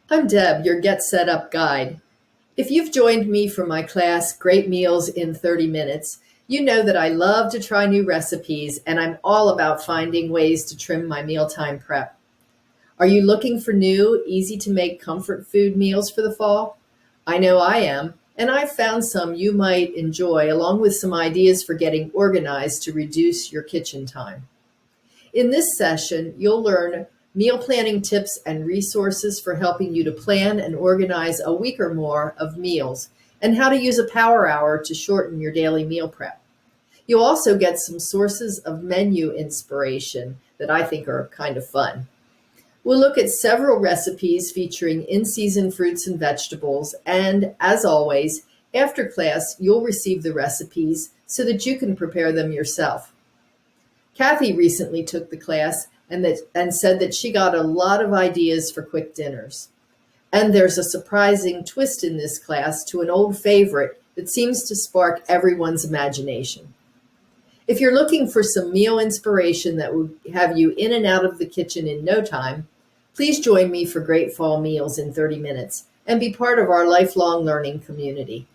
I'm Deb, your Get Set Up guide. If you've joined me for my class, Great Meals in 30 Minutes, you know that I love to try new recipes and I'm all about finding ways to trim my mealtime prep. Are you looking for new, easy to make comfort food meals for the fall? I know I am, and I've found some you might enjoy along with some ideas for getting organized to reduce your kitchen time. In this session, you'll learn meal planning tips and resources for helping you to plan and organize a week or more of meals, and how to use a power hour to shorten your daily meal prep. You'll also get some sources of menu inspiration that I think are kind of fun. We'll look at several recipes featuring in season fruits and vegetables, and as always, after class, you'll receive the recipes so that you can prepare them yourself. Kathy recently took the class and said that she got a lot of ideas for quick dinners. And there's a surprising twist in this class to an old favorite that seems to spark everyone's imagination. If you're looking for some meal inspiration that will have you in and out of the kitchen in no time, please join me for Great Fall Meals in 30 Minutes and be part of our lifelong learning community.